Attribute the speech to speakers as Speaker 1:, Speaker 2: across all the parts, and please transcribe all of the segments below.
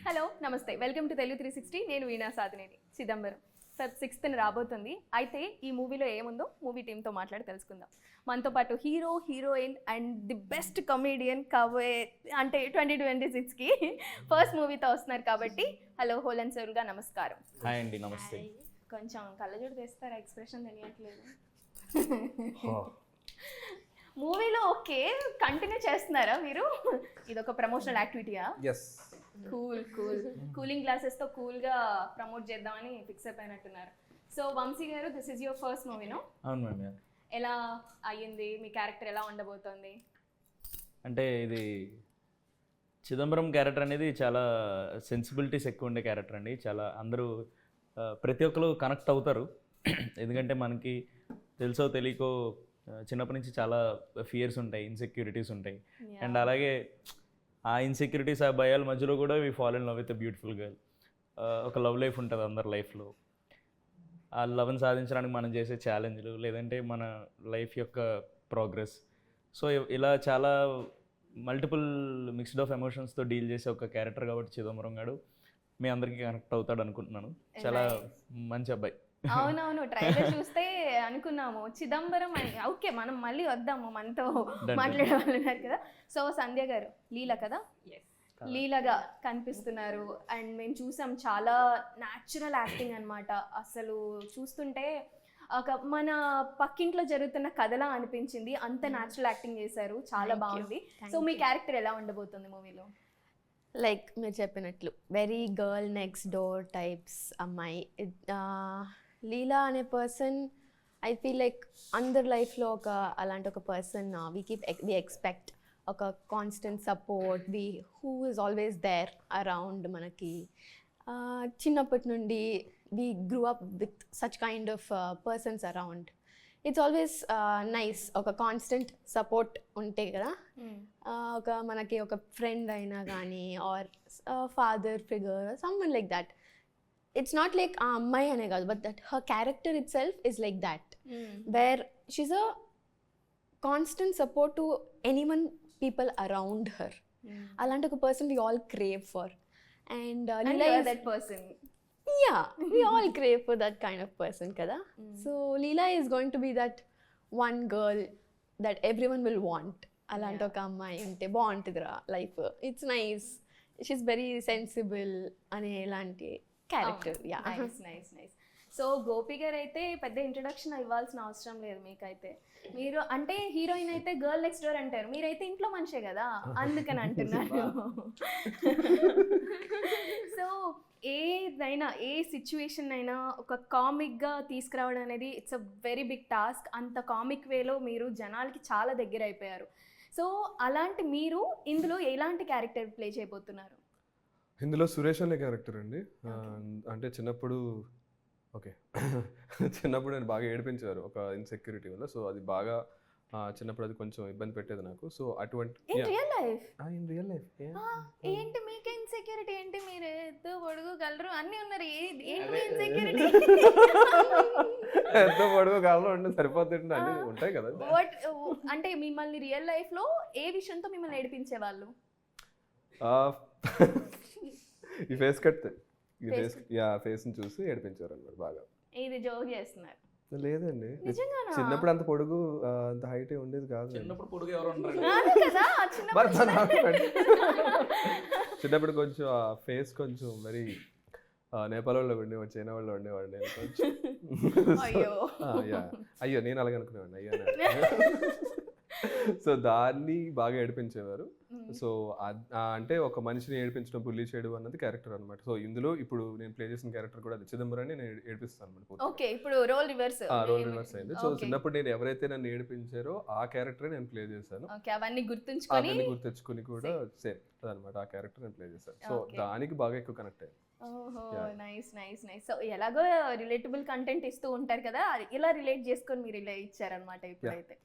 Speaker 1: Hello నమస్తే, welcome to Telugu 360. నేను వీణా Sadhineni. Chidambaram Feb 6th రాబోతుంది. అయితే ఈ మూవీలో ఏముందో మూవీ టీంతో మాట్లాడి తెలుసుకుందాం. మనతో పాటు hero, heroine and the best comedian కాబోయే అంటే 2026కి ఫస్ట్ మూవీతో వస్తున్నారు కాబట్టి హలో హోల్ అండ్ సోల్గా నమస్కారం.
Speaker 2: హాయ్ అండి, నమస్తే.
Speaker 1: కొంచెం కళ్ళజోడు తెస్తారా, ఎక్స్ప్రెషన్ తెలియట్లేదు. మూవీలో ఓకే కంటిన్యూ చేస్తున్నారా మీరు? ఇది ఒక ప్రమోషనల్ యాక్టివిటీయా? కూలింగ్ గ్లాసెస్తో కూల్గా ప్రమోట్ చేద్దామని ఫిక్స్ అయిపోయినట్టున్నారు. సో వంశీ గారు, దిస్ ఇస్ యువర్ ఫస్ట్ మూవీనో?
Speaker 2: అవును మ్యామ్.
Speaker 1: ఎలా అయ్యింది? మీ క్యారెక్టర్ ఎలా ఉండబోతోంది?
Speaker 2: అంటే ఇది చిదంబరం క్యారెక్టర్ అనేది చాలా సెన్సిబిలిటీస్ ఎక్కువ ఉండే క్యారెక్టర్ అండి. చాలా అందరూ ప్రతి ఒక్కరు కనెక్ట్ అవుతారు. ఎందుకంటే మనకి తెలుసో తెలియకో చిన్నప్పటి నుంచి చాలా ఫియర్స్ ఉంటాయి, ఇన్సెక్యూరిటీస్ ఉంటాయి. అండ్ అలాగే ఆ ఇన్సెక్యూరిటీస్, ఆ భయాల మధ్యలో కూడా we fall in love with a beautiful girl. ఒక లవ్ లైఫ్ ఉంటుంది అందరి లైఫ్లో. ఆ లవ్ని సాధించడానికి మనం చేసే ఛాలెంజ్లు, లేదంటే మన లైఫ్ యొక్క ప్రోగ్రెస్. సో ఇలా చాలా మల్టిపుల్ మిక్స్డ్ ఆఫ్ ఎమోషన్స్తో డీల్ చేసే ఒక క్యారెక్టర్ కాబట్టి చిదంబరం గారు మీ అందరికీ కనెక్ట్ అవుతాడు అనుకుంటున్నాను. చాలా మంచి అబ్బాయి.
Speaker 1: అవునవును, ట్రైలర్ చూస్తే అనుకున్నాము చిదంబరం అని. ఓకే, మనం మళ్ళీ వద్దాము, మనతో మాట్లాడే వాళ్ళు ఉన్నారు కదా. సో సంధ్య గారు లీల కదా, లీలగా కనిపిస్తున్నారు. అండ్ మేము చూసాం చాలా న్యాచురల్ యాక్టింగ్ అనమాట. అసలు చూస్తుంటే ఒక మన పక్కింట్లో జరుగుతున్న కథలా అనిపించింది. అంత న్యాచురల్ యాక్టింగ్ చేశారు, చాలా బాగుంది. సో మీ క్యారెక్టర్ ఎలా ఉండబోతుంది మూవీలో?
Speaker 3: లైక్ మీరు చెప్పినట్లు very girl next door types అమ్మాయి. లీలా అనే పర్సన్ ఐ ఫీల్ లైక్ అందరి లైఫ్లో ఒక అలాంటి ఒక పర్సన్ వి ఎక్స్పెక్ట్ ఒక constant support, who is always there around మనకి. చిన్నప్పటి నుండి we grew up with such kind of persons around. It's always nice ఒక కాన్స్టెంట్ సపోర్ట్ ఉంటే కదా. ఒక మనకి ఒక ఫ్రెండ్ అయినా కానీ or father figure, someone like that. It's not like ఆ అమ్మాయి అనే కాదు, but that her character itself is like that, where she's a constant support to anyone people around her. అలాంటి ఒక person we all crave for. And
Speaker 1: that person,
Speaker 3: yeah, we all crave for that kind of person kada. So Leela is going to be that one girl that everyone will want. Alanti oka ammayi unte baaguntidra life, it's nice, she's very sensible ane elanti character. Yeah,
Speaker 1: nice. So Gopi గారు అయితే పెద్ద introduction ఇవ్వాల్సిన అవసరం లేదు మీకైతే. మీరు అంటే heroine అయితే గర్ల్ నెక్స్ట్ డోర్ అంటారు, మీరైతే ఇంట్లో మనిషే కదా, అందుకని అంటున్నారు. సో ఏదైనా ఏ సిచ్యువేషన్ అయినా ఒక కామిక్గా తీసుకురావడం అనేది it's a very big task. అంత కామిక్ వేలో మీరు జనాలకి చాలా దగ్గర అయిపోయారు. సో అలాంటి మీరు ఇందులో ఎలాంటి క్యారెక్టర్ ప్లే చేయబోతున్నారు?
Speaker 4: ఇందులో సురేష్ అనే క్యారెక్టర్ అండి. అంటే చిన్నప్పుడు నేను బాగా ఏడిపించారు ఒక ఇన్సెక్యూరిటీ వల్ల. సో అది బాగా చిన్నప్పుడు అది కొంచెం ఇబ్బంది పెట్టేది నాకు. సో అటువంటి
Speaker 1: ఇన్ రియల్ లైఫ్ ఏంటి మీకే ఇన్సెక్యూరిటీ ఏంటి? మీరు ఎద్దు పొడుగు గలరు అన్నీ ఉన్నారు, ఏంటి ఇన్సెక్యూరిటీ?
Speaker 4: ఎంతో పొడుగు గలరు అంటే సరిపోతుంది, అన్ని ఉంటాయి కదా.
Speaker 1: బట్ అంటే మిమ్మల్ని రియల్ లైఫ్ లో ఏ విషయంతో మిమ్మల్ని ఏడిపించే వాళ్ళు?
Speaker 4: ఈ ఫేస్ కట్, ఫేస్ ని చూసి ఏడిపించారు అన్నమాట బాగా.
Speaker 1: ఇది జోక్ చేస్తున్నారు?
Speaker 4: లేదండి, చిన్నప్పుడు అంత పొడుగు అంత హైట్ ఉండేది కాదు.
Speaker 2: చిన్నప్పుడు పొడుగు ఎవరు
Speaker 4: చిన్నప్పుడు కొంచెం ఆ ఫేస్ కొంచెం మరి నేపాల్ వాళ్ళు ఉండేవాడు, చైనా వాళ్ళు ఉండేవాడు. నేను కొంచెం అయ్యో నేను అలాగే అనుకునేవాడిని అయ్యా. సో దాన్ని బాగా ఏడిపించేవారు. సో అంటే ఒక మనిషిని ఏడిపించడం, బుల్లీ చేయడం అన్నది క్యారెక్టర్ అనమాట. సో ఇందులో ఇప్పుడు నేను ప్లే చేసిన క్యారెక్టర్ కూడా అది చిదంబరాన్ని నేను ఏడిపిస్తాను అనమాట.
Speaker 1: ఓకే, ఇప్పుడు రోల్ రివర్స్
Speaker 4: అయింది. సో చిన్నప్పుడు నేను ఎవరైతే నన్ను ఏడిపించారో ఆ క్యారెక్టర్ నేను ప్లే చేశాను.
Speaker 1: అవన్నీ
Speaker 4: గుర్తుంచుకొని కూడా సేమ్ అనమాట ఆ క్యారెక్టర్ నేను ప్లే చేశాను. సో దానికి బాగా ఎక్కువ కనెక్ట్ అయ్యాను.
Speaker 1: ఓహో, నైస్. సో ఎలాగో రిలేటబుల్ కంటెంట్ ఇస్తూ ఉంటారు కదా, ఇలా రిలేట్ చేసుకొని మీరు ఇలా ఇచ్చారనమాట ఇప్పుడైతే.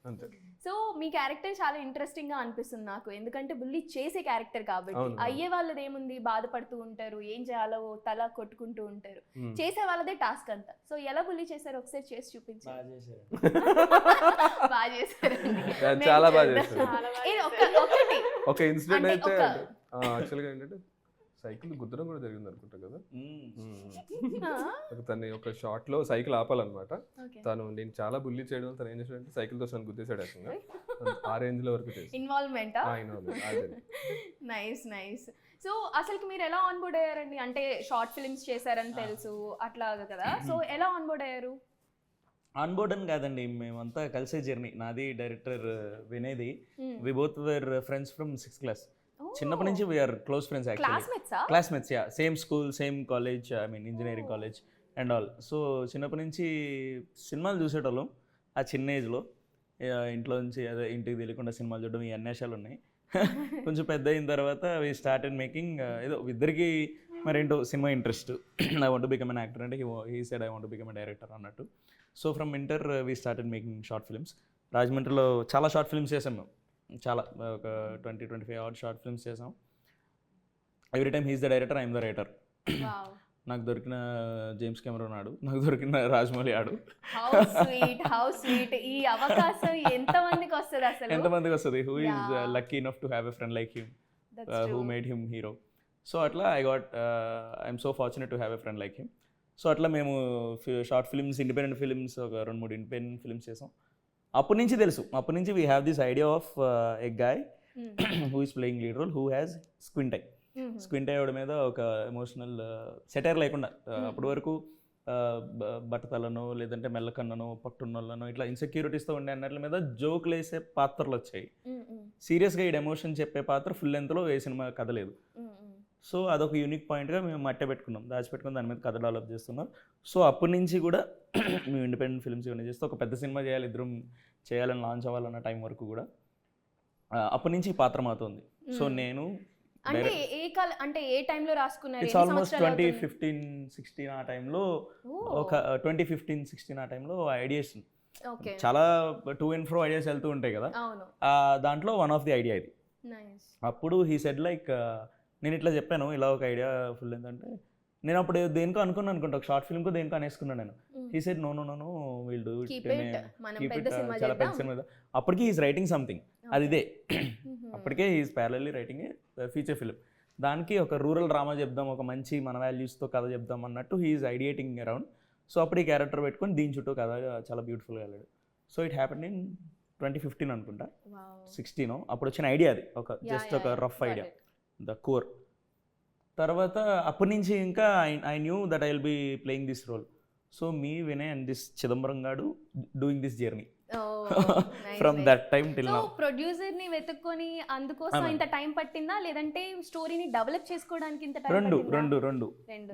Speaker 1: సో మీ క్యారెక్టర్ చాలా ఇంట్రెస్టింగ్ గా అనిపిస్తుంది నాకు, ఎందుకంటే బుల్లి చేసే క్యారెక్టర్ కాబట్టి. అయ్యే వాళ్ళది ఏముంది, బాధపడుతూ ఉంటారు, ఏం చేయాలో తల కొట్టుకుంటూ ఉంటారు. చేసే వాళ్ళదే టాస్క్ అంతా. సో ఎలా బుల్లి చేశారు ఒకసారి చేసి చూపించారు? బాగా చేశారండి,
Speaker 4: చాలా బాగా చేశారు.
Speaker 1: ఒకటి
Speaker 4: ఒక ఇన్సిడెంట్ అయితే యాక్చువల్గా ఏంటంటే సైకిల్ గుద్దడం కూడా జరిగింది అనుకుంటా కదా.
Speaker 1: Ah,
Speaker 4: తన ఒక షార్ట్ లో సైకిల్ ఆపాలన్నమాట.
Speaker 1: okay.
Speaker 4: తను నేను చాలా బుల్లి చేయడం తను ఏం చేశాడంటే సైకిల్ తో తను గుద్దేశాడు ఏకంగా. ఆ రేంజ్ లో వరకు చేసి
Speaker 1: ఇన్వాల్వ్మెంట్ నైస్ నైస్. సో అసలుకి మీరు ఎలా ఆన్బోర్డ్ అయ్యారండి? అంటే షార్ట్ ఫిల్మ్స్ చేశారని తెలుసు అట్లాగా కదా, సో ఎలా ఆన్బోర్డ్ అయ్యారు?
Speaker 2: ఆన్బోర్డ్ అని కాదండి, మేమంతా కలిసే జర్నీ. నాది డైరెక్టర్ వినేది, we both were friends from 6th class. చిన్నప్పటి నుంచి వీఆర్ క్లోజ్ ఫ్రెండ్స్ యాక్చువల్లీ.
Speaker 1: క్లాస్మేట్సా?
Speaker 2: Classmates, yeah, same school, same college, I mean engineering college and all. So చిన్నప్పటి నుంచి సినిమాలు చూసేటోళ్ళం ఆ చిన్న ఏజ్లో. ఇంట్లో నుంచి అదే ఇంటికి తెలియకుండా సినిమాలు చూడడం, ఈ అన్యాశాలు ఉన్నాయి. కొంచెం పెద్ద అయిన తర్వాత వీ స్టార్టెడ్ మేకింగ్, ఏదో ఇద్దరికి మరేంటో సినిమా interest. I want to become an actor అంటే he said I want to become a director అన్నట్టు. So from inter we started making short films. రాజమండ్రిలో చాలా షార్ట్ ఫిల్మ్స్ చేసాం మేము, చాలా ఒక 20-25 ఆర్డ్ షార్ట్ ఫిల్మ్స్ చేసాం. Every time he's the director, I'm the writer. నాకు దొరికిన జేమ్స్ కెమెరాన్ ఆడు, నాకు దొరికిన రాజమౌళి ఆడు.
Speaker 1: How sweet. ఈ అవకాశం ఎంత మందికి వస్తుంది అసలు?
Speaker 2: ఎంతమందికి వస్తుంది? Who is lucky enough to have a friend like him, who made him hero. So అట్లా I'm so fortunate to have a friend like him. So అట్లా మేము షార్ట్ ఫిల్మ్స్, ఇండిపెండెంట్ ఫిల్మ్స్, ఒక 2-3 ఇండిపెండెంట్ ఫిల్మ్స్ చేసాం. అప్పటి నుంచి తెలుసు, అప్పటి నుంచి we have this idea of a guy who is playing lead role, who has squint eye. Squint eye ఆవిడ మీద ఒక ఎమోషనల్ సెటైర్ లేకుండా, అప్పటి వరకు బట్టతలను లేదంటే మెల్లకన్నను పట్టున్నోళ్ళను ఇట్లా ఇన్సెక్యూరిటీస్తో ఉండే అన్నట్ల మీద జోకులు వేసే పాత్రలు వచ్చాయి. సీరియస్గా ఈ ఎమోషన్ చెప్పే పాత్ర ఫుల్ లెంత్లో ఏ సినిమా కథ లేదు. సో అదొక యూనిక్ పాయింట్గా మేము మట్టే పెట్టుకున్నాం, దాచిపెట్టుకుని దాని మీద కథ డెవలప్ చేస్తున్నాం. సో అప్పటి నుంచి కూడా మేము ఇండిపెండెంట్ ఫిల్మ్స్ ఇవన్నీ చేస్తే ఒక పెద్ద సినిమా చేయాలి, ఇద్దరం చేయాలని లాంచ్ అవ్వాలన్న టైం వరకు కూడా అప్పటి నుంచి ఈ పాత్ర మాతోంది. సో నేను
Speaker 1: అంటే అంటే ఏ టైంలో రాసుకున్నారు?
Speaker 2: ఇట్స్ ఆల్మోస్ట్ 2015-16 ఆ టైంలో, ఒక 2015-16 ఆ టైంలో ఐడియాస్ చాలా టు అండ్ ఫ్రో ఐడియాస్ వెళ్తూ ఉంటాయి కదా, దాంట్లో వన్ ఆఫ్ ది ఐడియా ఇది. అప్పుడు హీ సెడ్ లైక్, నేను ఇట్లా చెప్పాను, ఇలా ఒక ఐడియా ఫుల్ ఏంటంటే, నేను అప్పుడు దేనికో అనుకున్నాను అనుకుంటా, ఒక షార్ట్ ఫిల్మ్కో దేనికో అనేసుకున్నాను నేను. He said no we'll do it, చాలా పెద్ద సినిమా. అప్పటికి హీస్ రైటింగ్ సంథింగ్, అది ఇదే. అప్పటికే హీస్ ప్యారలల్లీ రైటింగ్ ఏ ఫీచర్ ఫిల్మ్. దానికి ఒక రూరల్ డ్రామా చెప్దాం, ఒక మంచి మన వాల్యూస్తో కథ చెప్దాం అన్నట్టు హీఈస్ ఐడియేటింగ్ అరౌండ్. సో అప్పుడు ఈ క్యారెక్టర్ పెట్టుకొని దీని చుట్టూ కథ చాలా బ్యూటిఫుల్గా వెళ్ళాడు. సో ఇట్ హ్యాపెండ్ ఇన్ 2015 అనుకుంటా, 16 అప్పుడు వచ్చిన ఐడియా అది, ఒక జస్ట్ ఒక రఫ్ ఐడియా, ద కోర్. తర్వాత అప్పటి నుంచి ఇంకా I knew that I will be playing this role. So me Vinay and this Chidambaram గాడు doing this journey from that time till now.
Speaker 1: Producer ని వెతుక్కొని అందుకోసం ఇంత టైం పట్టిందా, లేదంటే స్టోరీని డెవలప్ చేసుకోవడానికి ఇంత టైం
Speaker 2: పట్టిందా? రెండు.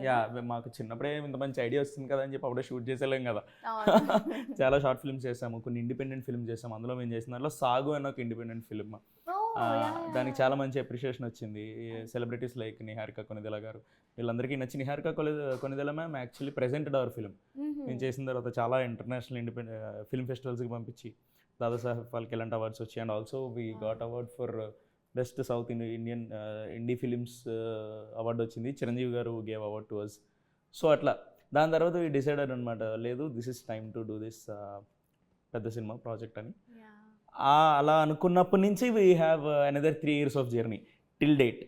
Speaker 2: యా, మాకు చిన్నప్పుడే ఇంత మంచి ఐడియా వస్తుంది కదా అని చెప్పి అప్పుడే షూట్ చేసేలేం కదా. చాలా షార్ట్ ఫిల్మ్స్ చేసాము, కొన్ని ఇండిపెండెంట్ ఫిల్మ్స్ చేసాము. అందులో మేము చేసిన దాంట్లో సాగు అన్న ఒక ఇండిపెండెంట్ ఫిల్మ్, దానికి చాలా మంచి అప్రిషియేషన్ వచ్చింది. సెలబ్రిటీస్ లైక్ నిహారిక కొనిదెల గారు, వీళ్ళందరికీ నచ్చి. Niharika Konidela ma'am actually presented hour film. మేము చేసిన తర్వాత చాలా ఇంటర్నేషనల్ ఇండిపెండెంట్ ఫిల్మ్ ఫెస్టివల్స్కి పంపించి దాదాసాహెబ్ ఫాల్కే ఇలాంటి అవార్డ్స్ వచ్చాయి. And also we got award for best South Indian indie films award వచ్చింది. Chiranjeevi garu gave award to us. So అట్లా దాని తర్వాత వీ డిసైడెడ్ అనమాట, లేదు this is time to do this పెద్ద సినిమా ప్రాజెక్ట్ అని. అలా అనుకున్నప్పటి నుంచి we have another 3 years of journey till date.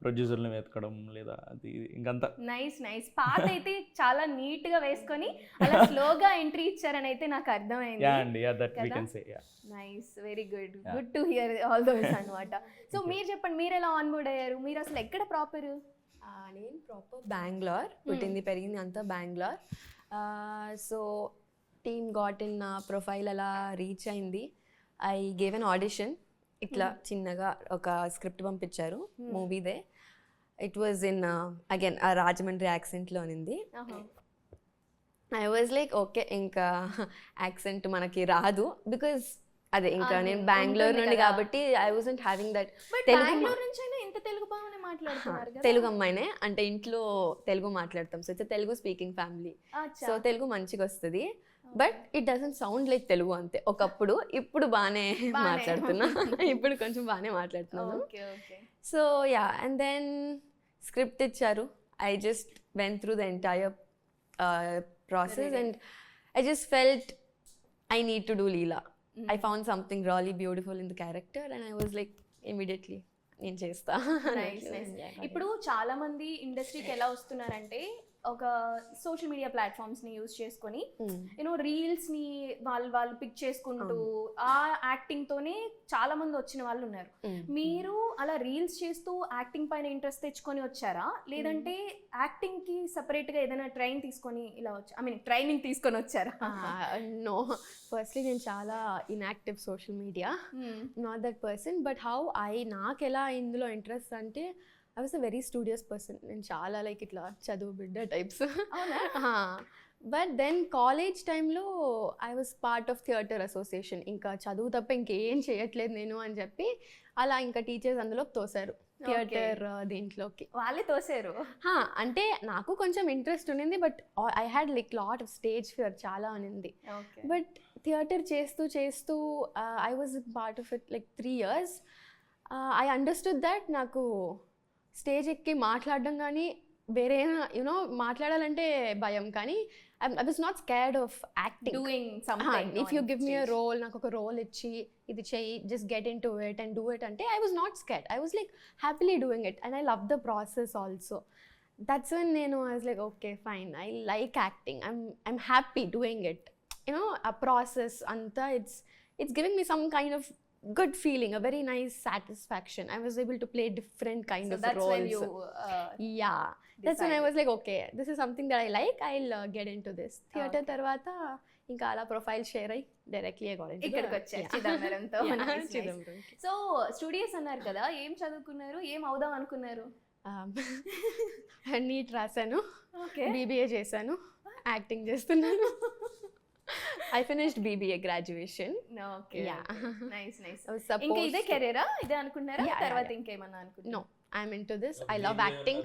Speaker 2: ప్రొడ్యూసర్ని వెతకడం లేదా అది ఇంకంతా.
Speaker 1: నైస్. పాత అయితే చాలా నీట్ గా వేసుకొని అలా స్లోగా ఎంట్రీ ఇచ్చారని అయితే నాకు అర్థమైంది.
Speaker 2: యా అండి, yeah, that we can say. Yeah,
Speaker 1: nice, very good to hear all those అన్నమాట. సో మీరు చెప్పండి, మీరు ఎలా ఆన్బోర్డ్ అయ్యారు? మీరు అసలు ఎక్కడ ప్రాపర్?
Speaker 3: నేను ప్రాపర్ బెంగళూరు, పుట్టింది పెరిగింది అంతా Bengaluru. So team got in profile అలా రీచ్ అయింది. I gave an audition. ఇట్లా చిన్నగా ఒక స్క్రిప్ట్ పంపించారు మూవీదే. ఇట్ వాజ్ ఇన్ అగైన్ ఆ రాజమండ్రి యాక్సెంట్లో అనింది. ఐ వాజ్ లైక్ ఓకే, ఇంకా యాక్సెంట్ మనకి రాదు బికాజ్ అదే ఇంకా నేను బెంగళూరు నుండి కాబట్టి I wasn't having that. Telugu అమ్మాయినే అంటే ఇంట్లో తెలుగు మాట్లాడతాం. So it's Telugu speaking family. So Telugu మంచిగా వస్తుంది, but it doesn't sound like Telugu అంతే ఒకప్పుడు. ఇప్పుడు బాగానే మాట్లాడుతున్నా, ఇప్పుడు కొంచెం బాగానే మాట్లాడుతున్నాను. So yeah, and then script ఇచ్చారు. I just went through the entire process and I just felt I need to do Leela. I found something really beautiful in the character and I was like immediately నేను చేస్తా.
Speaker 1: Nice nice. ఇప్పుడు చాలా మంది ఇండస్ట్రీకి ఎలా వస్తున్నారంటే ఒక సోషల్ మీడియా ప్లాట్ఫామ్స్ ని యూజ్ చేసుకొని యూనో రీల్స్ ని వాళ్ళు పిక్ చేసుకుంటూ ఆ యాక్టింగ్ తోనే చాలా మంది వచ్చిన వాళ్ళు ఉన్నారు. మీరు అలా రీల్స్ చేస్తూ యాక్టింగ్ పైన ఇంట్రెస్ట్ తెచ్చుకొని వచ్చారా, లేదంటే యాక్టింగ్ కి సెపరేట్ గా ఏదైనా ట్రైనింగ్ తీసుకొని వచ్చారా?
Speaker 3: నో, ఫస్ట్లీ నేను చాలా inactive social media, not that person. But నాకు ఎలా ఇందులో ఇంట్రెస్ట్ అంటే I was a very studious person. నేను చాలా లైక్ ఇట్లా చదువు బిడ్డ టైప్స్. బట్ దెన్ కాలేజ్ టైంలో I was part of theatre association. ఇంకా చదువు తప్ప ఇంకేం చేయట్లేదు నేను అని చెప్పి అలా ఇంకా టీచర్స్ అందులో తోసారు థియేటర్ దీంట్లోకి.
Speaker 1: వాళ్ళే తోసారు?
Speaker 3: అంటే నాకు కొంచెం ఇంట్రెస్ట్ ఉండింది, but I had like lot of stage fear చాలా ఉన్నింది. బట్ థియేటర్ చేస్తూ I was part of it like 3 years. I understood that నాకు స్టేజ్ ఎక్కి మాట్లాడడం కానీ వేరే యూనో మాట్లాడాలంటే భయం, కానీ I was not scared of acting.
Speaker 1: Doing something.
Speaker 3: If you give me a role, నాకు ఒక రోల్ ఇచ్చి ఇది చెయ్యి, just get into it and do it అంటే I was not scared. I was like happily doing it and I love the process also. That's when నేను I was like okay fine, I like acting, I'm happy doing it. You know ఆ process అంతా it's giving me some kind of good feeling, a very nice satisfaction. I was able to play different kind of
Speaker 1: that's
Speaker 3: roles.
Speaker 1: when you
Speaker 3: That's when I was like okay, this is something that I like, I'll get into this. Theater tarvata ఇంకా అలా profile share అయ్యి directly
Speaker 1: ఇక్కడికి వచ్చారు చిదంబరంతో. So studios అన్నారు కదా, ఏం చదువుకున్నారు, ఏం అవుదాం అనుకున్నారు?
Speaker 3: నీట్ రాశాను, BBA చేశాను, యాక్టింగ్ చేస్తున్నాను. I finished BBA graduation.
Speaker 1: Okay.
Speaker 3: Yeah.
Speaker 1: Nice.
Speaker 3: ఇంకా
Speaker 1: ఇదే కెరీరా, ఇదే అనుకున్నారా? తర్వాత ఇంకేమన్నా అనుకున్నారా?
Speaker 3: No, I'm into this. I love acting.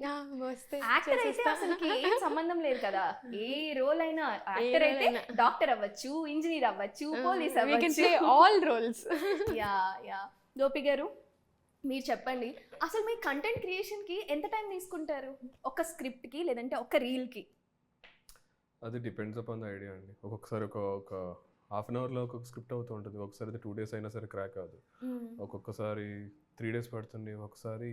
Speaker 1: Actor అయితే అసలు ఏం సంబంధం లేదు కదా, ఏ రోల్ అయినా. యాక్టర్ అయితే డాక్టర్ అవ్వచ్చు, ఇంజనీర్ అవ్వచ్చు, పోలీస్ అవ్వచ్చు,
Speaker 3: ఆల్ రోల్స్.
Speaker 1: యా. గోపి గారు మీరు చెప్పండి, అసలు మీ కంటెంట్ క్రియేషన్ కి ఎంత టైం తీసుకుంటారు? ఒక స్క్రిప్ట్ కి లేదంటే ఒక రీల్ కి?
Speaker 4: అది డిపెండ్స్ అపాన్ ద ఐడియా అండి. ఒక్కొక్కసారి ఒక హాఫ్ అన్ అవర్లో ఒక్కొక్క స్క్రిప్ట్ అవుతూ ఉంటుంది. ఒకసారి 2 days అయినా సరే క్రాక్ అవ్వదు. ఒక్కొక్కసారి 3 days పడుతుంది, ఒకసారి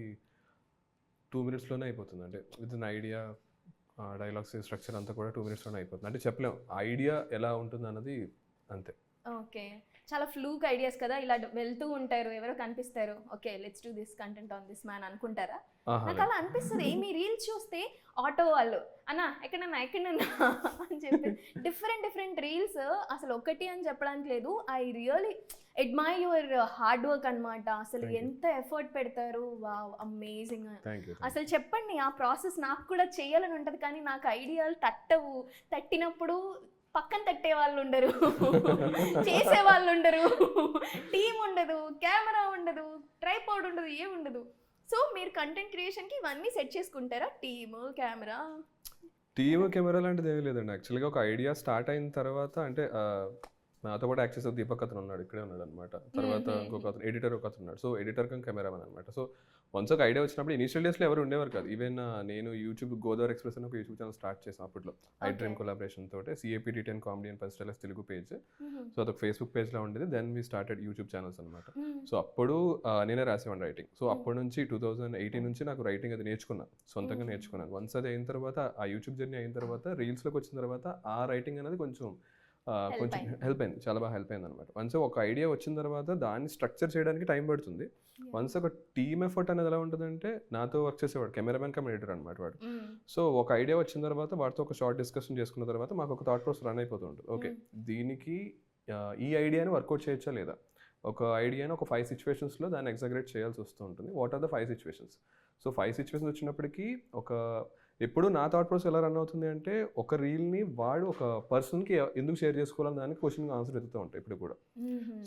Speaker 4: 2 minutesలోనే అయిపోతుంది. అంటే with an idea, dialogues structure అంతా కూడా 2 minutesలోనే అయిపోతుంది. అంటే చెప్పలేం ఐడియా ఎలా ఉంటుంది అన్నది, అంతే.
Speaker 1: ఓకే, చాలా ఫ్లూక్ ఐడియాస్ కదా, ఇలా వెళ్తూ ఉంటారు, ఎవరో కనిపిస్తారు, okay let's do this content on this man అనుకుంటారా? నాకు అలా అనిపిస్తుంది. మీ రీల్స్ చూస్తే ఆటో వాళ్ళు అన్నా ఎక్కడన్నా అని చెప్పి డిఫరెంట్ రీల్స్, అసలు ఒకటి అని చెప్పడానికి లేదు. I really admire your hard work అనమాట. అసలు ఎంత ఎఫర్ట్ పెడతారు, వావ్ అమేజింగ్. అసలు చెప్పండి, ఆ ప్రాసెస్ నాకు కూడా చేయాలని ఉంటుంది, కానీ నాకు ఐడియాలు తట్టినప్పుడు పక్కన తట్టే వాళ్ళు ఉండరు, చేసే వాళ్ళు ఉండరు, టీం ఉండదు, కెమెరా ఉండదు, ట్రైపాడ్ ఉండదు, ఏముండదు. సో మీరు కంటెంట్ క్రియేషన్కి ఇవన్నీ సెట్ చేసుకుంటారా? టీము
Speaker 4: కెమెరా లాంటిది ఏమీ లేదండి. యాక్చువల్గా ఒక ఐడియా స్టార్ట్ అయిన తర్వాత, అంటే నాతో పాటు యాక్ట్ చేసే దీపక్ అతను ఉన్నాడు, ఇక్కడే ఉన్నాడు అనమాట. తర్వాత ఇంకొక అతను ఎడిటర్ ఒక అతను ఉన్నాడు. సో ఎడిటర్ కమ్ కెమెరామెన్ అనమాట. సో వన్స్ ఒక ఐడియా వచ్చినప్పుడు ఇనిషియల్ డేస్లో ఎవరు ఉండేవారు కాదు. ఈవెన్ నేను యూట్యూబ్ గోదావరి ఎక్స్ప్రెస్ అని ఒక యూట్యూబ్ ఛానల్ స్టార్ట్ చేసాను అప్పట్లో, ఐ డ్రీమ్ కొలాబరేషన్ తోటి, CAPD10 కామెడీ అండ్ పర్స్టైలస్ తెలుగు పేజ్. సో అదొక ఫేస్బుక్ పేజ్లో ఉండేది. Then we started YouTube channels అనమాట. సో అప్పుడు నేనే రాసేవాడిని రైటింగ్. సో అప్పటి నుంచి 2018 నుంచి నాకు రైటింగ్ అది నేర్చుకున్నాను, సొంతంగా నేర్చుకున్నాను. వన్స్ అది అయిన తర్వాత, ఆ యూట్యూబ్ జర్నీ అయిన తర్వాత, రీల్స్లోకి వచ్చిన తర్వాత ఆ రైటింగ్ అనేది కొంచెం హెల్ప్ అయింది, చాలా బాగా హెల్ప్ అయింది అనమాట. వన్స్ ఒక ఐడియా వచ్చిన తర్వాత దాన్ని స్ట్రక్చర్ చేయడానికి టైం పడుతుంది. వన్స్ ఒక టీమ్ ఎఫర్ట్ అనేది ఎలా ఉంటుందంటే, నాతో వర్క్ చేసేవాడు కెమెరామెన్ కమ్ ఎడిటర్ అనమాట వాడు. సో ఒక ఐడియా వచ్చిన తర్వాత వాడితో ఒక షార్ట్ డిస్కషన్ చేసుకున్న తర్వాత మాకు ఒక థాట్ ప్రాసెస్ రన్ అయిపోతూ ఉంటుంది. ఓకే, దీనికి ఈ ఐడియాని వర్కౌట్ చేయొచ్చా లేదా, ఒక ఐడియాని ఒక 5 సిచ్యువేషన్స్లో దాన్ని ఎగ్జాగరేట్ చేయాల్సి వస్తూ ఉంటుంది. What are the 5 situations? So 5 situations వచ్చినప్పటికీ ఎప్పుడు నా థాట్ ప్రాసెస్ ఎలా రన్ అవుతుంది అంటే, ఒక రీల్ని వాడు ఒక పర్సన్కి ఎందుకు షేర్ చేసుకోవాలని దానికి క్వశ్చన్ ఆన్సర్ ఎత్తుతూ ఉంటాయి ఇప్పుడు కూడా.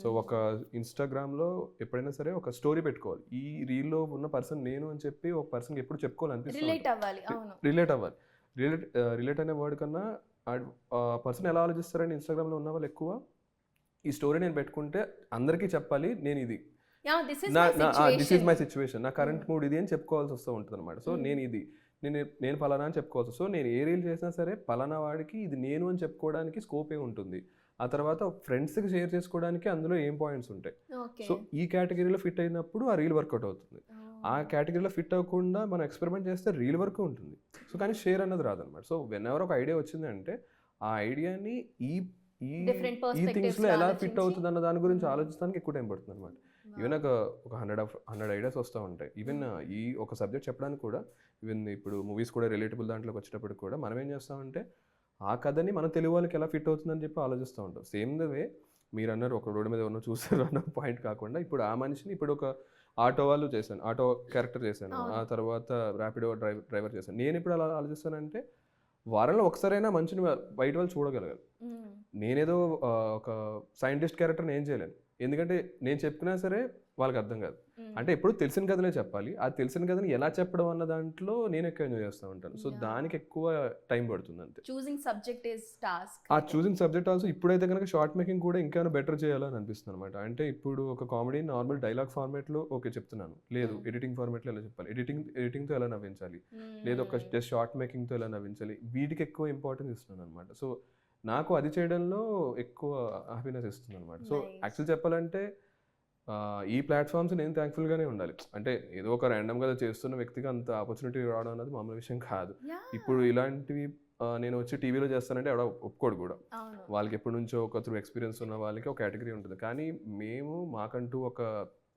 Speaker 4: సో ఒక ఇన్స్టాగ్రామ్లో ఎప్పుడైనా సరే ఒక స్టోరీ పెట్టుకోవాలి, ఈ రీల్లో ఉన్న పర్సన్ నేను అని చెప్పి ఒక పర్సన్కి ఎప్పుడు చెప్పుకోవాలనిపిస్తుంది. రిలేట్ అనే వర్డ్ కన్నా పర్సన్ ఎలా ఆలోచిస్తారని ఇన్స్టాగ్రామ్లో ఉన్న వాళ్ళు ఎక్కువ, ఈ స్టోరీ నేను పెట్టుకుంటే అందరికీ చెప్పాలి, నేను ఇది దిస్ ఈజ్ మై సిచ్యువేషన్, నా కరెంట్ మూడ్ ఇది అని చెప్పుకోవాల్సి వస్తూ ఉంటుంది అనమాట. సో నేను పలానా అని చెప్పుకోవచ్చు. సో నేను ఏ రీల్ చేసినా సరే పలానా వాడికి ఇది నేను అని చెప్పుకోవడానికి స్కోపే ఉంటుంది. ఆ తర్వాత ఫ్రెండ్స్కి షేర్ చేసుకోవడానికి అందులో ఏం పాయింట్స్ ఉంటాయి.
Speaker 1: ఓకే
Speaker 4: సో ఈ కేటగిరీలో ఫిట్ అయినప్పుడు ఆ రీల్ వర్కౌట్ అవుతుంది. ఆ కేటగిరీలో ఫిట్ అవ్వకుండా మనం ఎక్స్పెరిమెంట్ చేస్తే రీల్ వరకు ఉంటుంది. సో కానీ షేర్ అన్నది రాదనమాట. సో వెన్ ఎవర్ ఒక ఐడియా వచ్చింది అంటే ఆ ఐడియాని ఈ ఈ
Speaker 1: Different
Speaker 4: ఈ
Speaker 1: perspectives
Speaker 4: థింగ్స్లో
Speaker 1: లో
Speaker 4: ఎలా ఫిట్
Speaker 1: ఆలోచించి-
Speaker 4: అవుతుంది అన్న దాని గురించి ఆలోచించడానికి ఎక్కువ టైం పడుతుంది అనమాట. ఈవెన్ ఒక 100 ఐడియాస్ వస్తూ ఉంటాయి. ఈవెన్ ఈ ఒక సబ్జెక్ట్ చెప్పడానికి కూడా ఈవెన్ ఇప్పుడు మూవీస్ కూడా రిలేటబుల్ దాంట్లోకి వచ్చేటప్పుడు కూడా మనం ఏం చేస్తామంటే ఆ కథని మన తెలుగు వాళ్ళకి ఎలా ఫిట్ అవుతుందని చెప్పి ఆలోచిస్తూ ఉంటాం. సేమ్ ద వే మీరు అన్నారు ఒక రోడ్డు మీద ఎవరినో చూస్తారు అన్న పాయింట్ కాకుండా ఇప్పుడు ఆ మనిషిని ఇప్పుడు ఒక ఆటో వాళ్ళు చేశాను, ఆటో క్యారెక్టర్ చేశాను, ఆ తర్వాత ర్యాపిడో డ్రైవర్ చేశాను. నేను ఇప్పుడు అలా ఆలోచిస్తానంటే వారంలో ఒకసారైనా మంచిని బయట వాళ్ళు చూడగలగాలి. నేనేదో ఒక సైంటిస్ట్ క్యారెక్టర్ నేను చేయలేను, ఎందుకంటే నేను చెప్పినా సరే వాళ్ళకి అర్థం కాదు. అంటే ఎప్పుడు తెలిసిన కథనే చెప్పాలి. ఆ తెలిసిన కథని ఎలా చెప్పడం అన్న దాంట్లో నేను ఎక్కువ ఎంజాయ్ చేస్తూ ఉంటాను. సో దానికి ఎక్కువ టైం పడుతుంది అంతే.
Speaker 1: Choosing subject is task.
Speaker 4: ఆ చూసింగ్ సబ్జెక్ట్ ఆల్సో ఇప్పుడైతే కనుక షార్ట్ మేకింగ్ కూడా ఇంకా బెటర్ చేయాలని అనిపిస్తుంది అనమాట. అంటే ఇప్పుడు ఒక కామెడీ నార్మల్ డైలాగ్ ఫార్మేట్లో ఓకే చెప్తున్నాను, లేదు ఎడిటింగ్ ఫార్మేట్లో ఎలా చెప్పాలి, ఎడిటింగ్తో ఎలా నవ్వించాలి, లేదు ఒక జస్ట్ షార్ట్ మేకింగ్తో ఎలా నవ్వించాలి, వీటికి ఎక్కువ ఇంపార్టెన్స్ ఇస్తున్నాను అనమాట. సో నాకు అది చేయడంలో ఎక్కువ హ్యాపీనెస్ ఇస్తుంది అనమాట. సో యాక్చువల్ చెప్పాలంటే ఈ ప్లాట్ఫామ్స్ నేను థ్యాంక్ఫుల్గానే ఉండాలి. అంటే ఏదో ఒక ర్యాండమ్గా చేస్తున్న వ్యక్తిగా అంత ఆపర్చునిటీ రావడం అనేది మామూలు విషయం కాదు. ఇప్పుడు ఇలాంటివి నేను వచ్చి టీవీలో చేస్తానంటే ఎవడ ఒప్పుకోడు కూడా. వాళ్ళకి ఎప్పటి నుంచో ఒక త్రూ ఎక్స్పీరియన్స్ ఉన్న వాళ్ళకి ఒక కేటగిరీ ఉంటుంది. కానీ మేము మాకంటూ ఒక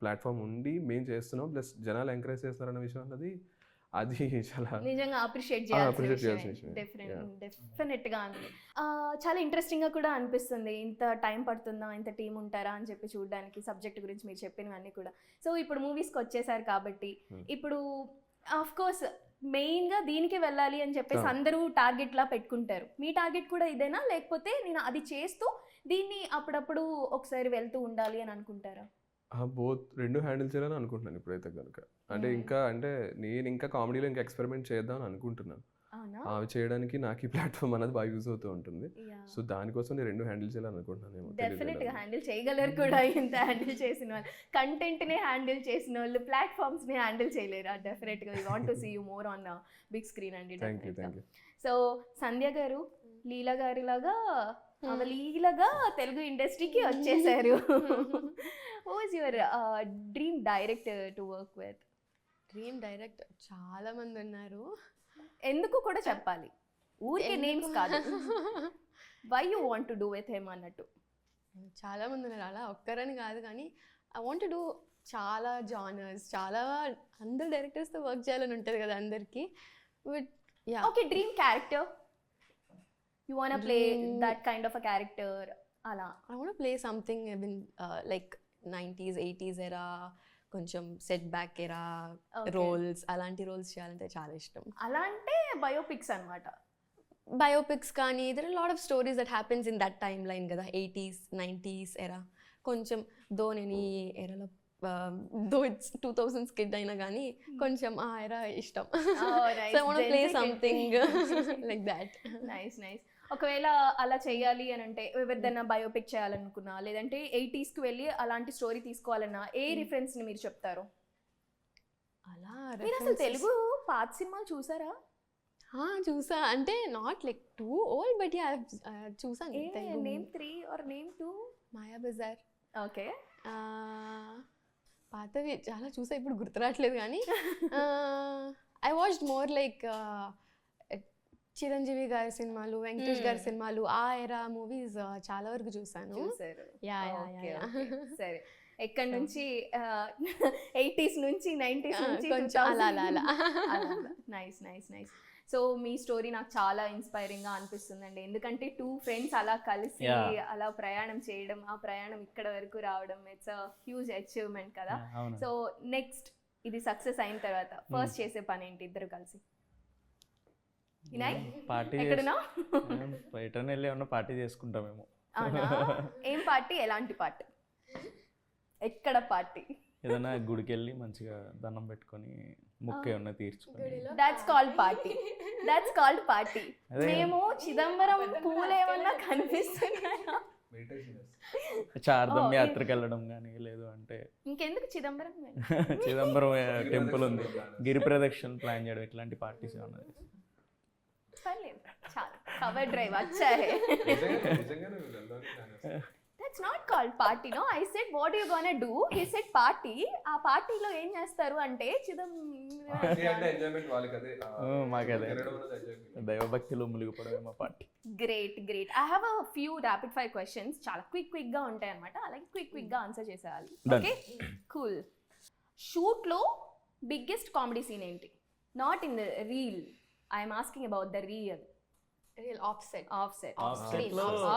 Speaker 4: ప్లాట్ఫామ్ ఉండి మేము చేస్తున్నాం, ప్లస్ జనాలు ఎంకరేజ్ చేస్తున్నారన్న విషయం అన్నది అది చాలా
Speaker 1: నిజంగా అప్రిషియేట్
Speaker 4: చేయాల్సిన
Speaker 1: చేయాల్సిన
Speaker 4: విషయం.
Speaker 1: డెఫినెట్గా అండి. చాలా ఇంట్రెస్టింగ్గా కూడా అనిపిస్తుంది. ఇంత టైం పడుతుందా, ఇంత టీం ఉంటారా అని చెప్పి చూడడానికి సబ్జెక్ట్ గురించి మీరు చెప్పినవన్నీ కూడా. సో ఇప్పుడు మూవీస్కి వచ్చేసారు కాబట్టి ఇప్పుడు ఆఫ్ కోర్స్ మెయిన్గా దీనికి వెళ్ళాలి అని చెప్పేసి అందరూ టార్గెట్ లా పెట్టుకుంటారు. మీ టార్గెట్ కూడా ఇదేనా, లేకపోతే నేను అది చేస్తూ దీన్ని అప్పుడప్పుడు ఒకసారి వెళ్తూ ఉండాలి అని అనుకుంటారా?
Speaker 4: బోత్ రెండు హ్యాండిల్ చేయాలని అనుకుంటున్నాను ఇప్పుడైతే కనుక. అంటే ఇంకా అంటే నేను ఇంకా కామెడీలో ఇంకా ఎక్స్పెరిమెంట్ చేద్దాం అని అనుకుంటున్నాను. అవి చేయడానికి నాకు ఈ ప్లాట్ఫామ్ అనేది బాగా యూజ్ అవుతూ ఉంటుంది. సో దానికోసం నేను రెండు హ్యాండిల్ చేయాలని అనుకుంటున్నాను.
Speaker 1: డెఫినెట్గా హ్యాండిల్ చేయగలరు కూడా. ఇంత హ్యాండిల్ చేసిన వాళ్ళు, కంటెంట్ని హ్యాండిల్ చేసిన వాళ్ళు ప్లాట్ఫామ్స్ని హ్యాండిల్ చేయలేరా? డెఫినెట్గా we want to see you more on big screen అండి. సో సంధ్య గారు లీలా గారి లాగా అవలీలగా తెలుగు ఇండస్ట్రీకి వచ్చేసారు. Who is your dream director to work with?
Speaker 3: Dream director చాలా మంది ఉన్నారు.
Speaker 1: ఎందుకు కూడా చెప్పాలి, ఊరికే నేమ్స్ కాదు. Why you want to do with him అన్నట్టు.
Speaker 3: చాలా మంది ఉన్నారు, అలా ఒక్కరని కాదు. కానీ ఐ వాంట్ టు డూ చాలా జానర్స్, చాలా అందరు డైరెక్టర్స్తో వర్క్ చేయాలని ఉంటుంది కదా అందరికీ. But yeah,
Speaker 1: okay, dream character you want to play that kind of a character ala?
Speaker 3: I want to play something like 90s 80s era, కొంచెం సెట్ బ్యాక్ ఎరా రోల్స్, అలాంటి రోల్స్ చేయాలంటే చాలా ఇష్టం.
Speaker 1: అలా అంటే బయోపిక్స్ అన్నమాట.
Speaker 3: బయోపిక్స్ కానీ there are a lot of stories that happens in that timeline కదా, 80s 90s era. కొంచెం దో నేను ఈ ఎరాలో దో ఇట్స్ 2000s కిడ్ అయినా కానీ కొంచెం ఆ ఎరా ఇష్టం. So I want to play something like that.
Speaker 1: Nice nice. ఒకవేళ అలా చేయాలి అని అంటే ఎవరిదైనా బయోపిక్ చేయాలనుకున్నా, లేదంటే 80sకి వెళ్ళి అలాంటి స్టోరీ తీసుకోవాలన్నా ఏ రిఫరెన్స్ని మీరు చెప్తారు?
Speaker 3: అలా
Speaker 1: మీరు అసలు తెలుగు పాత సినిమాలు చూసారా?
Speaker 3: చూసా, అంటే not like too old, but yeah చూసాను.
Speaker 1: Name 3 or name 2?
Speaker 3: Mayabazar.
Speaker 1: Okay,
Speaker 3: పాతవి చాలా చూసా, ఇప్పుడు గుర్తురాట్లేదు. కానీ I watched more like Chiranjeevi గారి సినిమాలు, వెంకటేష్ గారి సినిమాలు, ఆ ఎరా మూవీస్ చాలా వరకు చూసాను.
Speaker 1: సరే, ఎక్కడి నుంచి 80s నుంచి 90s నుంచి
Speaker 3: కొంచెం అలా అలా.
Speaker 1: Nice nice nice. సో మీ స్టోరీ నాకు చాలా ఇన్స్పైరింగ్గా అనిపిస్తుందండి. ఎందుకంటే 2 ఫ్రెండ్స్ అలా కలిసి అలా ప్రయాణం చేయడం, ఆ ప్రయాణం ఇక్కడ వరకు రావడం, ఇట్స్ అ హ్యూజ్ అచీవ్మెంట్ కదా. సో నెక్స్ట్ ఇది సక్సెస్ అయిన తర్వాత ఫస్ట్ చేసే పని ఏంటి ఇద్దరు కలిసి?
Speaker 2: పార్టీ బయట వెళ్ళి ఏమన్నా పార్టీ చేసుకుంటామేమో.
Speaker 1: ఏం పార్టీ? ఎలాంటి పార్టీ? ఎక్కడ పార్టీ?
Speaker 2: ఏదైనా గుడికి వెళ్ళి మంచిగా దండం పెట్టుకొని ముక్క ఏమన్నా తీర్చుకొని.
Speaker 1: That's called party. That's called party. మేము చిదంబరం పూలు ఏమన్నా కనిపిస్తున్నాయా?
Speaker 2: చార్ధం యాత్రకు వెళ్ళడం కానీ, లేదు అంటే
Speaker 1: ఇంకెందుకు చిదంబరం
Speaker 2: చిదంబరం టెంపుల్ ఉంది, గిరి ప్రదక్షిణ ప్లాన్ చేయడం, ఇట్లాంటి పార్టీస్ ఏమన్నా.
Speaker 1: చాలా కవర్ డ్రైవ్ అచ్చా హే.
Speaker 4: నిజంగానే వెళ్దామని plan చేస్తున్నాను.
Speaker 1: That's not called party, no? I said, what are you gonna do? He said, party. ఆ పార్టీలో ఏం చేస్తారు అంటే
Speaker 4: Party అంటే ఎంజాయ్మెంట్ వాళ్ళకి అదే
Speaker 2: మాకదే
Speaker 4: తినడం అనేది ఎంజాయ్మెంట్.
Speaker 2: దైవభక్తిలో మునిగిపోవడమే మా పార్టీ.
Speaker 1: Great great. I have a few rapid fire questions, చాలా క్విక్ గా ఉంటాయి అనమాట. అలాగే క్విక్ గా ఆన్సర్ చేసేయాలి.
Speaker 2: Done.
Speaker 1: Okay cool. షూట్లో బిగ్గెస్ట్ కామెడీ సీన్ ఏంటి? Not in the reel, I'm asking about the real.
Speaker 3: Real offset.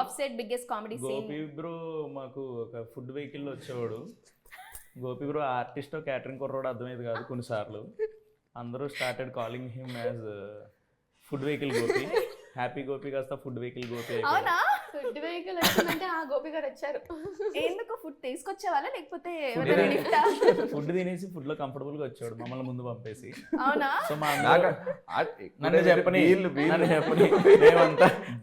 Speaker 1: Offset biggest comedy scene.
Speaker 2: Gopi bro మాకు ఒక ఫుడ్ వెహికల్లో వచ్చేవాడు. గోపి బ్రో ఆర్టిస్ట్ క్యాటరింగ్ కుర్రోడు అర్థమయ్యేది కాదు కొన్నిసార్లు. అందరూ started calling him as food vehicle Gopi. Happy Gopi కాస్త ఫుడ్ వెహికల్ గోపి అయిపోయాడు.
Speaker 1: అవునా?
Speaker 3: ఫుడ్ వెహికల్ వచ్చిందంటే ఆ గోపి గారు వచ్చారు.
Speaker 1: ఎందుకు ఫుడ్ తీసుకొచ్చే వాళ్ళ లేకపోతే ఎవరైనా లిఫ్టా?
Speaker 2: ఫుడ్ తినేసి ఫుడ్ లో కంఫర్టబుల్ గా వచ్చాడు మమ్మల్ని ముందు పంపేసి.
Speaker 1: అవునా?
Speaker 2: సో మా
Speaker 4: నాకు
Speaker 2: నన్ను చెప్పని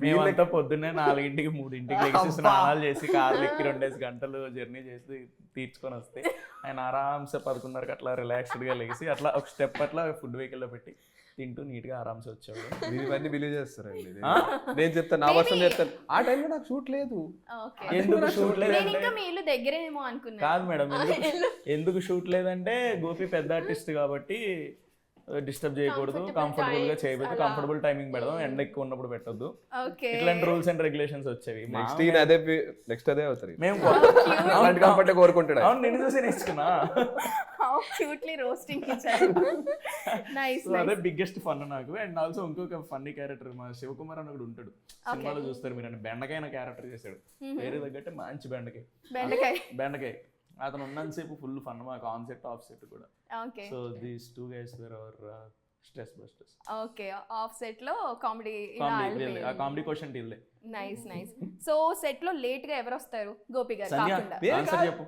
Speaker 2: మేమంతా పొద్దున్నే 4ంటికి 3ంటికి లేచి స్నానాలు చేసి కార్లు ఎక్కి 2 గంటలు జర్నీ చేసి తీర్చుకొని వస్తే ఆయన ఆరామ్సే 11:30కి అట్లా రిలాక్స్డ్గా లేచి అట్లా ఒక స్టెప్ అట్లా ఫుడ్ వెహికల్లో పెట్టి తింటూ నీట్గా ఆరామ్సే వచ్చాడు.
Speaker 4: మీరు ఇవన్నీ బిలీవ్ చేస్తారండి. నేను చెప్తాను, నా వర్షం చెప్తాను. ఆ టైంలో నాకు షూట్ లేదు.
Speaker 1: ఓకే.
Speaker 2: ఎందుకు షూట్
Speaker 1: నేను
Speaker 2: లేదంటే
Speaker 1: ఇంకా మీ ఇల్లు దగ్గరేమో అనుకున్నా.
Speaker 2: కాదు మేడం, ఎందుకు షూట్ లేదంటే గోపి పెద్ద ఆర్టిస్ట్ కాబట్టి డిస్టర్బ్ చేయకూడదు, కంఫర్టబుల్ గా చేయబోతే కంఫర్టబుల్ టైమింగ్ పెడదాం, ఎండ ఎక్కువ ఉన్నప్పుడు పెట్టొద్దు,
Speaker 1: ఓకే.
Speaker 2: ఇట్లాంటి రూల్స్ అండ్ రెగ్యులేషన్స్ వచ్చేవి.
Speaker 4: నెక్స్ట్ అదే అవుతారు.
Speaker 2: మేము
Speaker 4: అలాంటి కంఫర్ట్ కోరుకుంటాడు.
Speaker 2: అవును, నేను చూసి నేర్చుకున్నా.
Speaker 1: హౌ క్యూట్లీ రోస్టింగ్ ఇచ్చారు. నైస్.
Speaker 2: అదే బిగ్గెస్ట్ ఫన్ నాకు. అండ్ ఆల్సో ఇంకొక ఫన్నీ క్యారెక్టర్ మా శివకుమార్ అని ఒకడు ఉంటాడు, సినిమాలో చూస్తారు మీరు. బెండకాయ క్యారెక్టర్ చేశాడు, వేరే తగ్గట్టే మంచి బెండకాయ. అతను ఉన్నంతసేపు ఫుల్ ఫన్, మా కాన్సెప్ట్ ఆఫ్ సెట్ కూడా.
Speaker 1: Okay.
Speaker 2: So these 2 guys were our stress busters.
Speaker 1: Okay. Of set లో కామెడీ
Speaker 2: ఆ కామెడీ క్వశ్చన్ ఇల్లే.
Speaker 1: నైస్. సో సెట్ లో లేట్ గా ఎవరు వస్తారు? గోపి గారు
Speaker 2: సంధ్య,
Speaker 1: కాకుండా.
Speaker 2: ఆన్సర్ చెప్పు.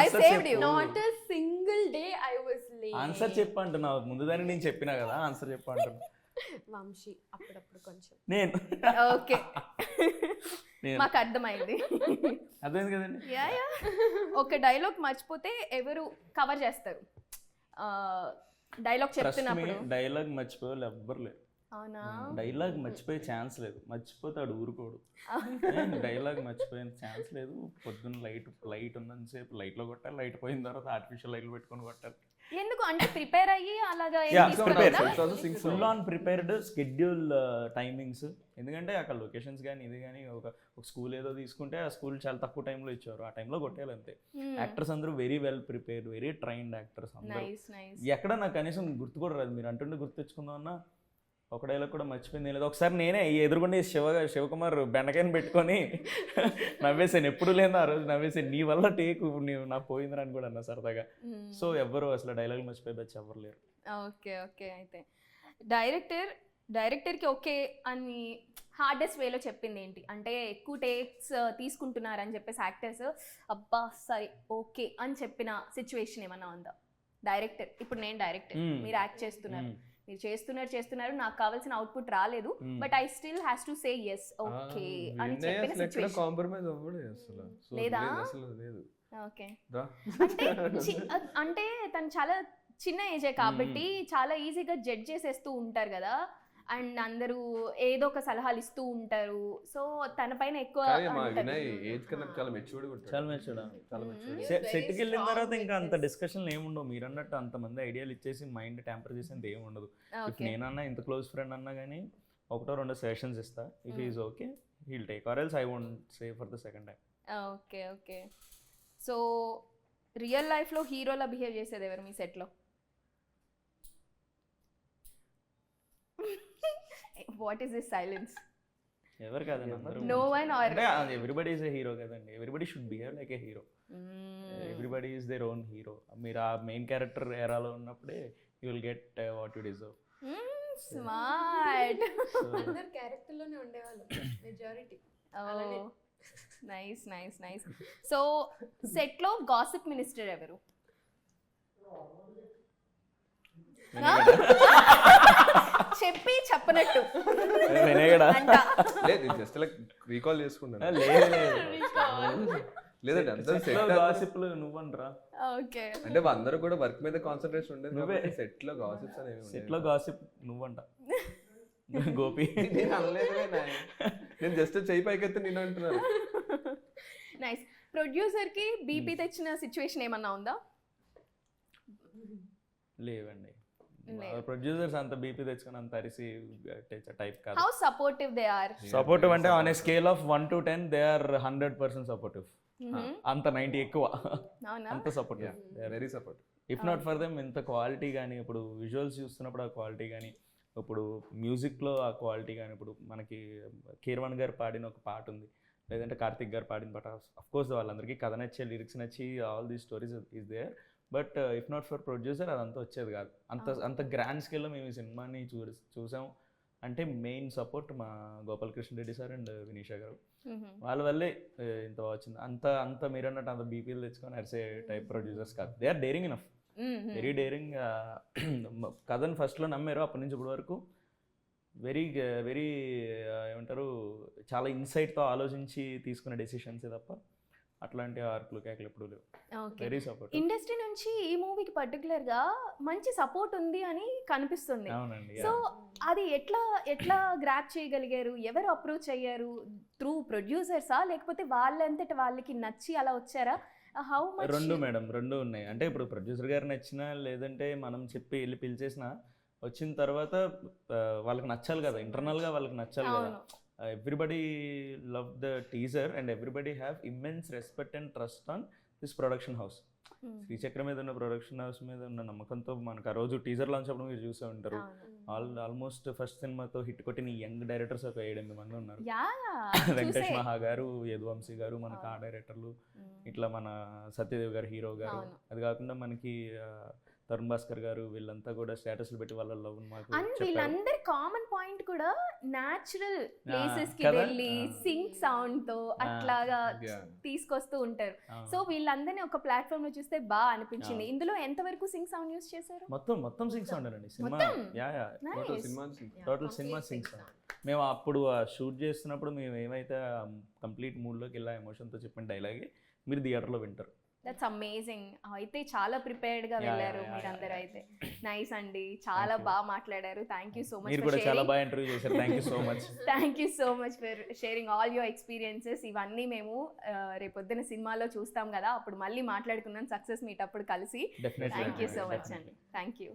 Speaker 1: I saved you.
Speaker 3: Not a single day I was late.
Speaker 2: Answer చెప్పు అంటున్నా, ముందు దాన్ని నేను చెప్పినా కదా, ఆన్సర్ చెప్పు అంటున్నా.
Speaker 3: వంశీ అప్పుడప్పుడు కొంచెం.
Speaker 2: నేను
Speaker 1: ఓకే, మాకు అర్థమైంది.
Speaker 2: అర్థమైంది కదండి.
Speaker 1: యా ఒక డైలాగ్ మర్చిపోతే ఎవరు కవర్ చేస్తారు? డైలాగ్ చెప్తున్నప్పుడు
Speaker 2: డైలాగ్ మర్చిపోవాలి ఎవ్వరు లేరు.
Speaker 1: అవునా?
Speaker 2: డైలాగ్ మర్చిపోయే ఛాన్స్ లేదు, మర్చిపోతాడు ఊరుకోడు. డైలాగ్ మర్చిపోయే ఛాన్స్ లేదు. పొద్దున్న లైట్ ఉన్నంతసేపు లైట్లో కొట్టాలి, లైట్ పోయిన తర్వాత ఆర్టిఫిషియల్ లైట్లు పెట్టుకొని కొట్టాలి.
Speaker 1: ఎందుకు అంటే ప్రిపేర్ అయ్యి అలాగా
Speaker 2: full on prepared schedule timings. ఎందుకంటే అక్కడ లొకేషన్స్ కానీ ఇది కానీ ఒక స్కూల్ ఏదో తీసుకుంటే ఆ స్కూల్ చాలా తక్కువ టైంలో ఇచ్చారు, ఆ టైంలో కొట్టేయాలి అంతే. యాక్టర్స్ అందరూ very well prepared, very trained actors అందరూ. ఎక్కడ నాకు కనీసం గుర్తు కూడా రాదు. మీరు అంటుండే గుర్తు తెచ్చుకుందాం అన్నా ఒక డైలాగ్ కూడా మర్చిపోయింది లేదు. ఒకసారి నేనే ఎదురుకుండా శివకుమార్ బెండకాయని పెట్టుకొని నవ్వేసాను, ఎప్పుడు లేదు ఆ రోజు నవ్వేసాను. నీ వల్ల టేకు నాకు పోయిందని అని కూడా అన్నా సరదాగా. సో ఎవ్వరు అసలు డైలాగ్ మర్చిపోయే బ్యాచ్ ఎవ్వరు లేరు.
Speaker 1: ఓకే. అయితే డైరెక్టర్కి ఓకే అని హార్డెస్ట్ వేలో చెప్పింది ఏంటి? అంటే ఎక్కువ టేక్స్ తీసుకుంటున్నారని చెప్పేసి యాక్టర్స్ అబ్బా సరే ఓకే అని చెప్పిన సిచ్యువేషన్ ఏమన్నా ఉందా? డైరెక్టర్, ఇప్పుడు నేను డైరెక్టర్, మీరు యాక్ట్ చేస్తున్నారు, మీరు చేస్తున్నారు, నాకు కావాల్సిన అవుట్పుట్ రాలేదు, but I still has to say yes okay అని చెప్పిన సిచ్యువేషన్
Speaker 4: కాంప్రమైజ్ అవ్వడే అసలు
Speaker 1: లేదా?
Speaker 4: లేదు.
Speaker 1: ఓకే. అంటే తను చాలా చిన్న ఏజే కాబట్టి చాలా ఈజీగా జడ్జ్ చేసేస్తూ ఉంటారు కదా, అండ్ అందరూ ఏదో ఒక సలహాలు ఇస్తూ ఉంటారు. సో తన పైన ఎక్కువ
Speaker 2: సెట్కి వెళ్ళిన తర్వాత ఇంకా అంత డిస్కషన్లు ఏముండవు. మీరు అన్నట్టు అంతమంది ఐడియాలు ఇచ్చేసి మైండ్ ట్యాంపర్ చేసేది ఏమి ఉండదు. ఇఫ్ నేనన్నా ఇంత క్లోజ్ ఫ్రెండ్ అన్నా కానీ 1-2 సెషన్స్ ఇస్తా. If is okay he'll take, or else I won't say for the second time.
Speaker 1: Okay. So real లైఫ్లో హీరోలా బిహేవ్ చేసేది ఎవరు మీ సెట్లో? What is this silence?
Speaker 2: ఎవరు కాదండి, అందరూ.
Speaker 1: No one or
Speaker 2: everybody is a hero కదండి. Everybody should behave like a hero. Everybody is their own hero. మీరు ఆ మెయిన్ క్యారెక్టర్ ఎరాలో ఉన్నప్పుడే you will get what you deserve.
Speaker 1: Smart.
Speaker 3: అందరు character లోనే ఉండేవాళ్ళు మెజారిటీ.
Speaker 1: నైస్. సో సెట్ లో gossip minister ఎవరు? చెప్పి చెప్పనట్టు
Speaker 4: జస్ట్ లైక్ రీకాల్ చేసుకున్నాను. లేదండి
Speaker 2: నువ్వనరా.
Speaker 1: ఓకే.
Speaker 4: అంటే అందరూ కూడా వర్క్ మీద కాన్సన్ట్రేషన్ ఉండేది. సెట్ లో గాసిప్స్ అనేవి
Speaker 2: సెట్ లో గాసిప్ నువ్వంట. గోపి.
Speaker 4: నేను అనలేదులే నాయ్. నేను జస్ట్ చెయ్యి పైకెత్తి నేను అంటున్నాను.
Speaker 1: నైస్. ప్రొడ్యూసర్కి బీపీ తెచ్చిన సిచ్యువేషన్ ఏమన్నా ఉందా?
Speaker 2: లేవండి,
Speaker 1: లేవు.
Speaker 2: ప్రొడ్యూసర్స్ అంత బీపీ తెచ్చుకొని అంత అరిసి టైప్ కాదు.
Speaker 1: How supportive they are?
Speaker 2: Supportive అంటే on a scale of 1 to 10 they are 100% supportive. అంత 90 ఎక్కువ,
Speaker 1: అవునా?
Speaker 2: అంత supportive.
Speaker 4: Very support.
Speaker 2: If not for them ఇంత క్వాలిటీ కానీ, ఇప్పుడు విజువల్స్ చూస్తున్నప్పుడు ఆ క్వాలిటీ కానీ, ఇప్పుడు మ్యూజిక్లో ఆ క్వాలిటీ కానీ, ఇప్పుడు మనకి కీరవాణి గారు పాడిన ఒక పాట ఉంది, లేదంటే కార్తిక్ గారు పాడిన పాట, అఫ్ కోర్స్ వాళ్ళందరికీ కథ నచ్చే, లిరిక్స్ నచ్చి all these stories is there. But if not for producer అదంతా వచ్చేది కాదు. అంత గ్రాండ్ స్కేల్లో మేము ఈ సినిమాని చూసాం అంటే మెయిన్ సపోర్ట్ మా గోపాలకృష్ణ రెడ్డి సార్ అండ్ వినీషా గారు. వాళ్ళ వల్లే ఇంత వచ్చింది. అంత మీరు అన్నట్టు అంత బీపీలు తెచ్చుకొని అరిసే టైప్ ప్రొడ్యూసర్స్ కాదు. They are daring enough, very daring. కథను ఫస్ట్లో నమ్మారు, అప్పటి నుంచి ఇప్పటి వరకు వెరీ వెరీ ఏమంటారు, చాలా ఇన్సైట్తో ఆలోచించి తీసుకునే డెసిషన్సే తప్ప అట్లాంటి ఆర్కులు కేకలు ఎప్పుడు లేవు. Very support.
Speaker 1: ఇండస్ట్రీ నుంచి ఈ మూవీకి పర్టికులర్ గా మంచి సపోర్ట్ ఉంది అని కనిపిస్తుంది.
Speaker 2: అవునండి.
Speaker 1: సో అది ఎట్లా గ్రాప్ చేయగలిగారు? ఎవరు అప్రోచ్ అయ్యారు? త్రూ ప్రొడ్యూసర్సా, లేకపోతే వాళ్ళంతట వాళ్ళకి నచ్చి అలా వచ్చారా? How much?
Speaker 2: రెండు మేడం, రెండు ఉన్నాయి. అంటే ఇప్పుడు ప్రొడ్యూసర్ గారు నచ్చినా, లేదంటే మనం చెప్పి వెళ్ళి పిలిచేసినా, వచ్చిన తర్వాత వాళ్ళకి నచ్చాలి కదా, ఇంటర్నల్గా వాళ్ళకి నచ్చాలి కదా. Everybody love the teaser and everybody have immense respect and trust on this production house. Srichakra మీద ఉన్న ప్రొడక్షన్ హౌస్ మీద ఉన్న నమ్మకంతో మనకు ఆ రోజు టీజర్ లాంచ్ అప్పుడు మీరు చూసే ఉంటారు. ఆల్మోస్ట్ ఫస్ట్ సినిమాతో హిట్ కొట్టిన యంగ్ డైరెక్టర్స్ ఒక 7-8 మంది ఉన్నారు. వెంకటేష్ మహా గారు, యదువంశీ గారు మనకు ఆ డైరెక్టర్లు, ఇట్లా మన సత్యదేవ్ గారు హీరో గారు, అది కాకుండా మనకి తరుణ్ భాస్కర్ గారు, వీళ్ళంతా కూడా స్టేటస్లు పెట్టి వాళ్ళ లవ్ మాకు.
Speaker 1: అండ్ వీళ్ళందరి కామన్ పాయింట్ కూడా న్యాచురల్ ప్లేసెస్ కి వెళ్ళి సింక్ సౌండ్ తో అట్లాగా తీసుకొస్తూ ఉంటారు. సో వీళ్ళందరినీ ఒక ప్లాట్ఫామ్ లో చూస్తే బాగా అనిపించింది. ఇందులో ఎంత వరకు సింక్ సౌండ్ యూస్ చేశారు?
Speaker 2: మొత్తం సింక్ సౌండ్ అండి సినిమా. టోటల్ సినిమా సింక్ సౌండ్. మేము అప్పుడు షూట్ చేస్తున్నప్పుడు మేము ఏమైతే కంప్లీట్ మూడ్లోకి వెళ్ళా, ఎమోషన్తో చెప్పిన డైలాగే మీరు థియేటర్లో వింటారు.
Speaker 1: That's amazing. అయితే చాలా ప్రిపేర్డ్ గా వెళ్ళారు మీరందరూ. అయితే నైస్ అండి, చాలా బాగా మాట్లాడారు. Thank you so much.
Speaker 2: మీరు కూడా చాలా బాగా ఇంటర్వ్యూ చేశారు. Thank you so much.
Speaker 1: Thank you so much for sharing all your experiences. ఇవన్నీ మేము రేపొద్దున సినిమాలో చూస్తాం కదా, అప్పుడు మళ్ళీ మాట్లాడుకున్నాం సక్సెస్ మీట్ అప్పుడు కలిసి. థ్యాంక్ యూ సో మచ్ అండి. Thank you.